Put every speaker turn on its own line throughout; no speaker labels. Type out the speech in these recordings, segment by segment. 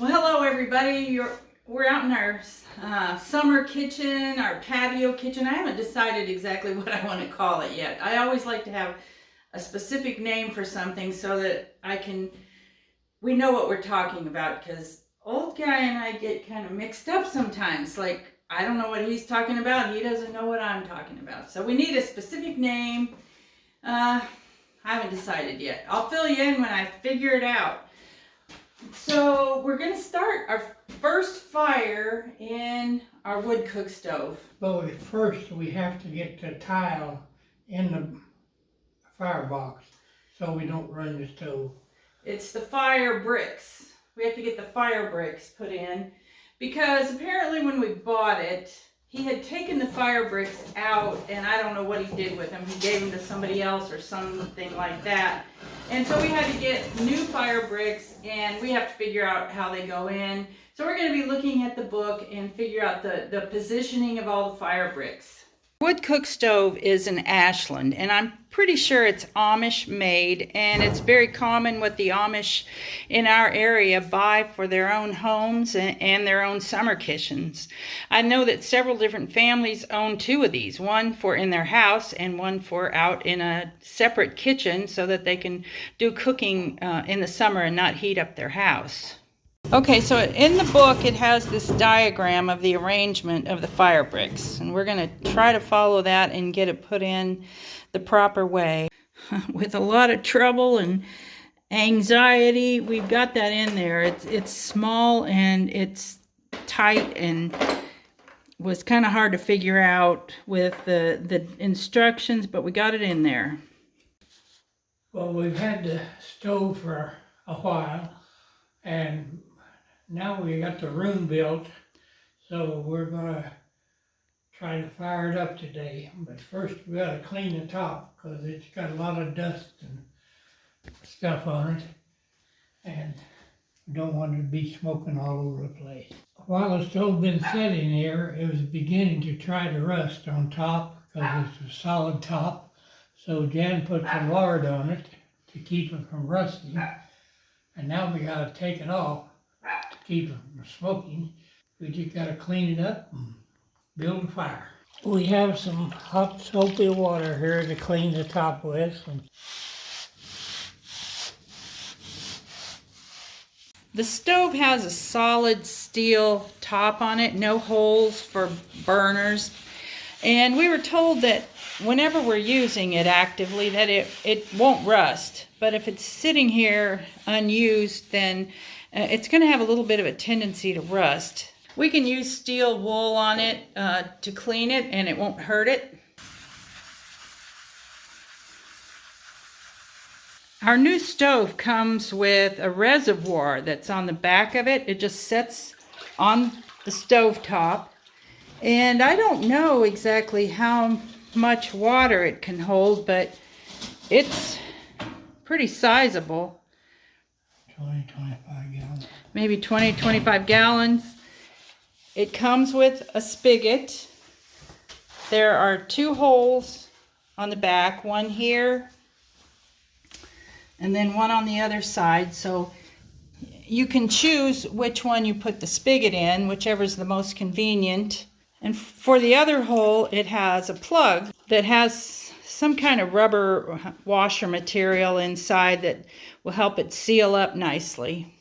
Well, hello everybody. We're out in our summer kitchen, our patio kitchen. I haven't decided exactly what I want to call it yet. I always like to have a specific name for something so that we know what we're talking about, because old guy and I get kind of mixed up sometimes. Like, I don't know what he's talking about, he doesn't know what I'm talking about. So we need a specific name. I haven't decided yet. I'll fill you in when I figure it out. So we're going to start our first fire in our wood cook stove.
But first we have to get the tile in the firebox so we don't run the stove.
It's the fire bricks. We have to get the fire bricks put in because apparently when we bought it, he had taken the fire bricks out and I don't know what he did with them. He gave them to somebody else or something like that. And so we had to get new fire bricks and we have to figure out how they go in. So we're going to be looking at the book and figure out the positioning of all the fire bricks. Wood cook stove is an Ashland, and I'm pretty sure it's Amish made, and it's very common what the Amish in our area buy for their own homes and their own summer kitchens. I know that several different families own two of these, one for in their house and one for out in a separate kitchen so that they can do cooking in the summer and not heat up their house. Okay, so in the book it has this diagram of the arrangement of the fire bricks, and we're going to try to follow that and get it put in the proper way. With a lot of trouble and anxiety, we've got that in there. It's small and it's tight and was kind of hard to figure out with the instructions, but we got it in there.
Well, we've had the stove for a while, and now we got the room built, so we're gonna try to fire it up today. But first we gotta clean the top because it's got a lot of dust and stuff on it, and we don't want it to be smoking all over the place. While the stove been sitting here, it was beginning to try to rust on top because it's a solid top. So Jan put some lard on it to keep it from rusting, and now we gotta take it off to keep it from smoking. We just gotta clean it up and build a fire. We have some hot soapy water here to clean the top with.
The stove has a solid steel top on it, no holes for burners. And we were told that whenever we're using it actively that it won't rust. But if it's sitting here unused, then it's going to have a little bit of a tendency to rust. We can use steel wool on it to clean it and it won't hurt it. Our new stove comes with a reservoir that's on the back of it. It just sits on the stove top. And I don't know exactly how much water it can hold, but it's pretty sizable.
20-25 gallons.
Maybe 20-25 gallons. It comes with a spigot. There are two holes on the back, one here and then one on the other side. So you can choose which one you put the spigot in, whichever's the most convenient. And for the other hole, it has a plug that has some kind of rubber washer material inside that will help it seal up nicely.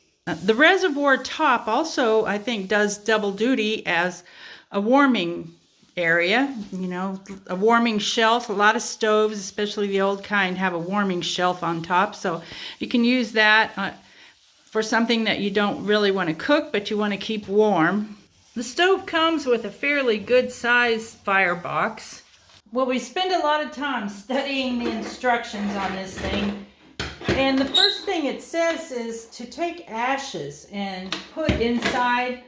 The reservoir top also, I think, does double duty as a warming area, you know, a warming shelf. A lot of stoves, especially the old kind, have a warming shelf on top. So you can use that for something that you don't really want to cook, but you want to keep warm. The stove comes with a fairly good sized firebox. Well, we spend a lot of time studying the instructions on this thing. And the first thing it says is to take ashes and put inside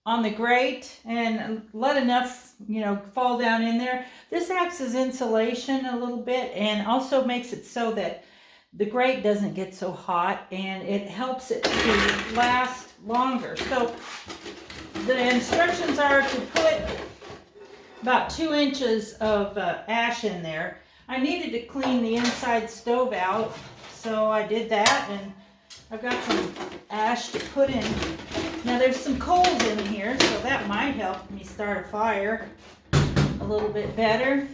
on the grate and let enough, you know, fall down in there. This acts as insulation a little bit and also makes it so that the grate doesn't get so hot and it helps it to last longer. So the instructions are to put about 2 inches of ash in there. I needed to clean the inside stove out, so I did that and I've got some ash to put in. Now there's some coals in here, so that might help me start a fire a little bit better.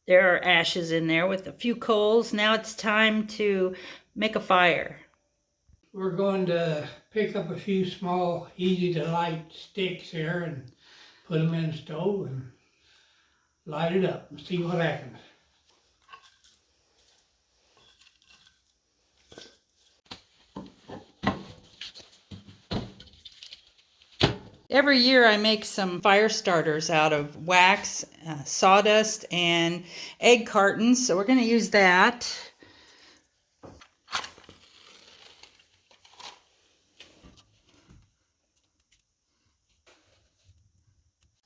There are ashes in there with a few coals. Now it's time to make a fire.
We're going to pick up a few small, easy to light sticks here and put them in the stove and light it up and see what happens.
Every year I make some fire starters out of wax, sawdust, and egg cartons, so we're going to use that.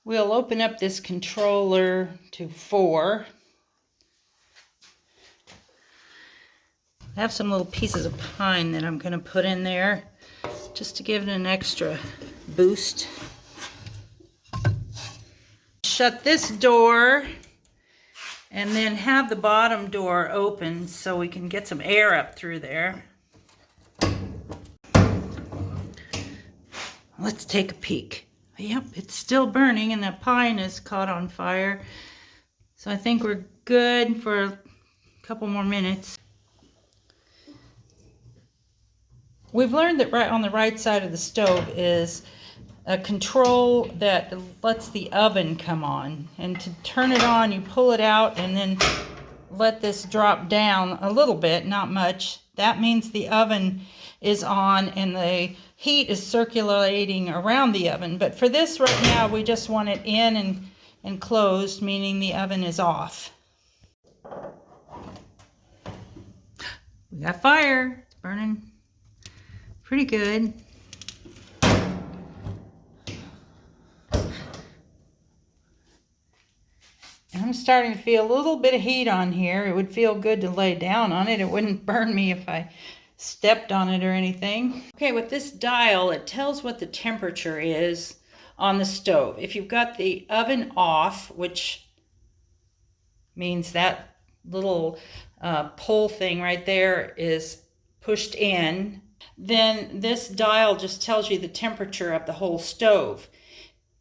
We'll open up this controller to 4. I have some little pieces of pine that I'm going to put in there just to give it an extra boost. Shut this door and then have the bottom door open so we can get some air up through there. Let's take a peek. Yep, it's still burning and the pine is caught on fire. So I think we're good for a couple more minutes. We've learned that right on the right side of the stove is a control that lets the oven come on. And to turn it on, you pull it out and then let this drop down a little bit, not much. That means the oven is on and the heat is circulating around the oven. But for this right now, we just want it in and closed, meaning the oven is off. We got fire. It's burning pretty good. And I'm starting to feel a little bit of heat on here. It would feel good to lay down on it. It wouldn't burn me if I stepped on it or anything. Okay, with this dial, it tells what the temperature is on the stove. If you've got the oven off, which means that little pull thing right there is pushed in, then this dial just tells you the temperature of the whole stove.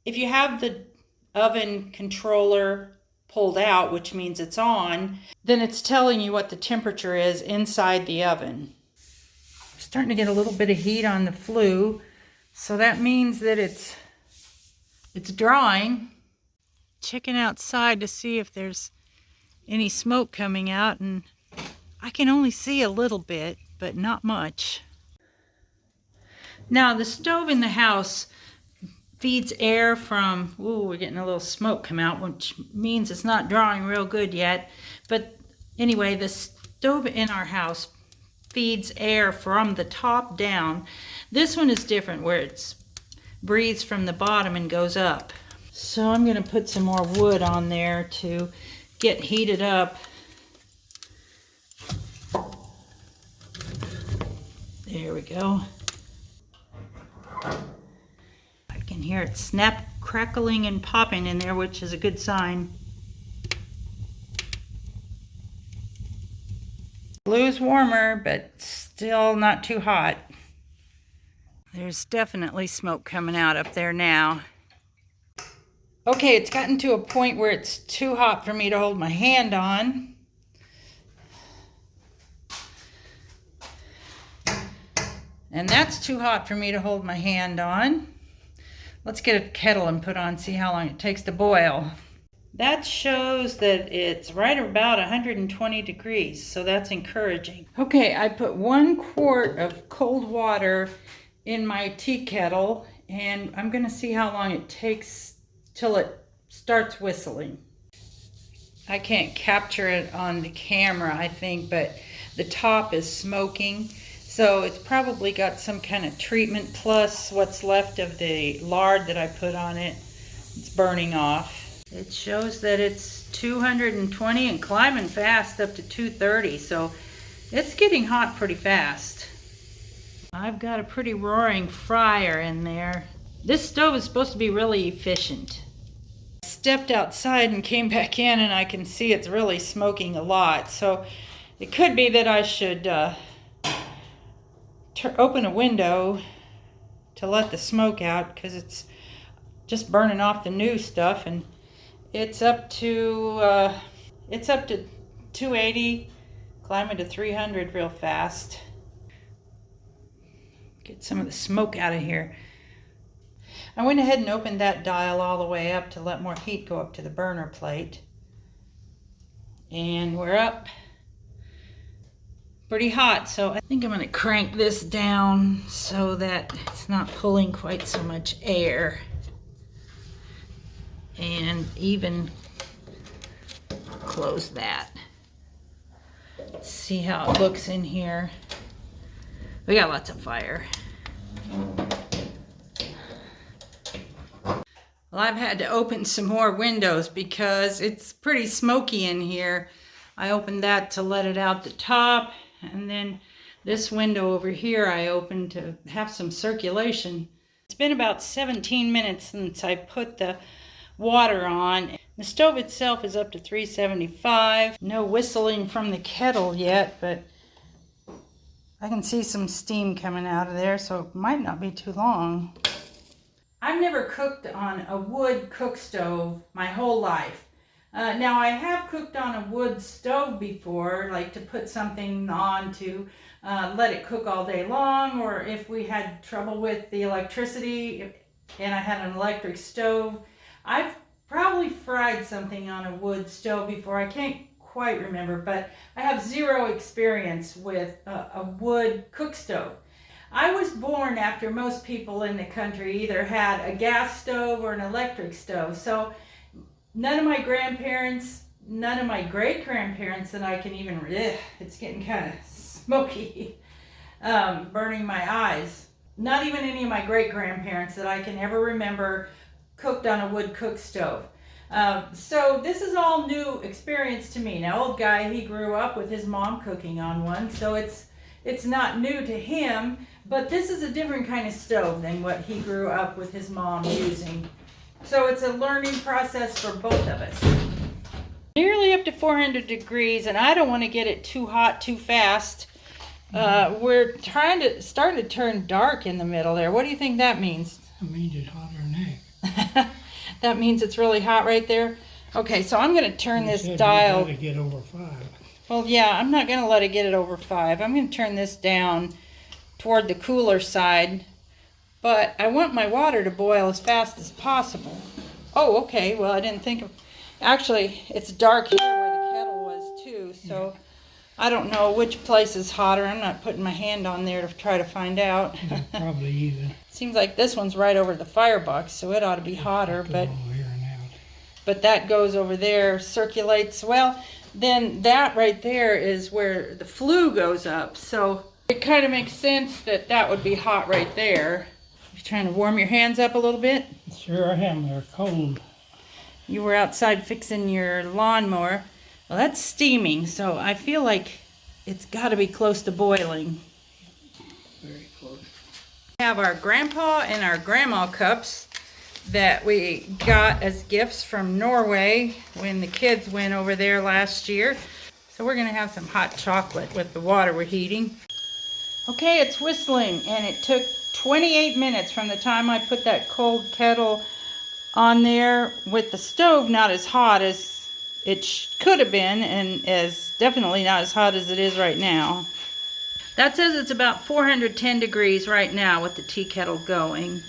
If you have the oven controller pulled out, which means it's on, then it's telling you what the temperature is inside the oven. I'm starting to get a little bit of heat on the flue, so that means that it's drawing. Checking outside to see if there's any smoke coming out, and I can only see a little bit, but not much. Now the stove in the house feeds air from, we're getting a little smoke come out, which means it's not drawing real good yet. But anyway, the stove in our house feeds air from the top down. This one is different, where it breathes from the bottom and goes up. So I'm going to put some more wood on there to get heated up. There we go. I can hear it snap, crackling, and popping in there, which is a good sign. Blue's warmer, but still not too hot. There's definitely smoke coming out up there now. Okay, it's gotten to a point where it's too hot for me to hold my hand on. And that's too hot for me to hold my hand on. Let's get a kettle and put on, see how long it takes to boil. That shows that it's right about 120 degrees, so that's encouraging. Okay, I put 1 quart of cold water in my tea kettle, and I'm gonna see how long it takes till it starts whistling. I can't capture it on the camera, I think, but the top is smoking. So it's probably got some kind of treatment, plus what's left of the lard that I put on it. It's burning off. It shows that it's 220 and climbing fast up to 230. So it's getting hot pretty fast. I've got a pretty roaring fryer in there. This stove is supposed to be really efficient. I stepped outside and came back in, and I can see it's really smoking a lot. So It could be that I should open a window to let the smoke out, because it's just burning off the new stuff, and it's up to 280, climbing to 300 real fast. Get some of the smoke out of here. I went ahead and opened that dial all the way up to let more heat go up to the burner plate. And we're up pretty hot, so I think I'm going to crank this down so that it's not pulling quite so much air. And even close that. See how it looks in here. We got lots of fire. Well, I've had to open some more windows because it's pretty smoky in here. I opened that to let it out the top, and then this window over here I opened to have some circulation. It's been about 17 minutes since I put the water on. The stove itself is up to 375. No whistling from the kettle yet, but I can see some steam coming out of there, so it might not be too long. I've never cooked on a wood cook stove my whole life. Now I have cooked on a wood stove before, like to put something on to let it cook all day long, or if we had trouble with the electricity and I had an electric stove. I've probably fried something on a wood stove before. I can't quite remember, but I have zero experience with a wood cook stove. I was born after most people in the country either had a gas stove or an electric stove. So none of my grandparents, none of my great-grandparents that I can even, it's getting kind of smoky, burning my eyes. Not even any of my great-grandparents that I can ever remember cooked on a wood cook stove. So this is all new experience to me. Now, old guy, he grew up with his mom cooking on one, so it's not new to him, but this is a different kind of stove than what he grew up with his mom using. So it's a learning process for both of us. Nearly up to 400 degrees, and I don't want to get it too hot too fast. We're starting to turn dark in the middle there. What do you think that means?
That means it's hotter than heck.
That means it's really hot right there? Okay, so I'm going to turn this
You
dial.
gotta get over 5.
Well, yeah, I'm not going to let it get it over 5. I'm going to turn this down toward the cooler side. But I want my water to boil as fast as possible. Oh, okay. Well, I didn't think of... Actually, it's dark here where the kettle was, too. So I don't know which place is hotter. I'm not putting my hand on there to try to find out.
Probably even.
Seems like this one's right over the firebox, so it ought to be hotter. But
Over here and out.
but that goes over there, circulates. Well, then that right there is where the flue goes up. So it kind of makes sense that that would be hot right there. You trying to warm your hands up a little bit?
Sure I am. They're cold.
You were outside fixing your lawnmower. Well, that's steaming, so I feel like it's got to be close to boiling.
Very close.
We have our grandpa and our grandma cups that we got as gifts from Norway when the kids went over there last year. So we're going to have some hot chocolate with the water we're heating. Okay, it's whistling, and it took 28 minutes from the time I put that cold kettle on there with the stove not as hot as it could have been, and as definitely not as hot as it is right now. That says it's about 410 degrees right now with the tea kettle going.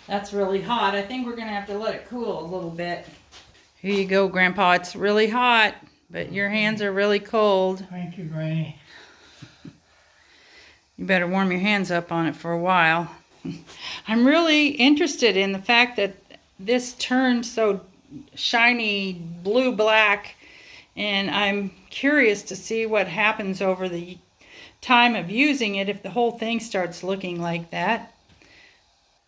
That's really hot. I think we're going to have to let it cool a little bit. Here you go, Grandpa. It's really hot, but your hands are really cold.
Thank you, Granny.
You better warm your hands up on it for a while. I'm really interested in the fact that this turned so shiny blue-black, and I'm curious to see what happens over the time of using it if the whole thing starts looking like that.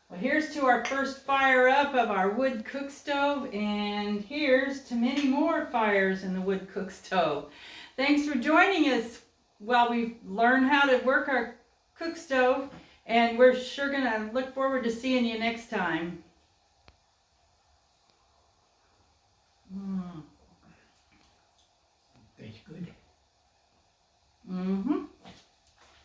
Well, here's to our first fire up of our wood cook stove, and here's to many more fires in the wood cook stove. Thanks for joining us while we learn how to work our cook stove, and we're sure gonna look forward to seeing you next time.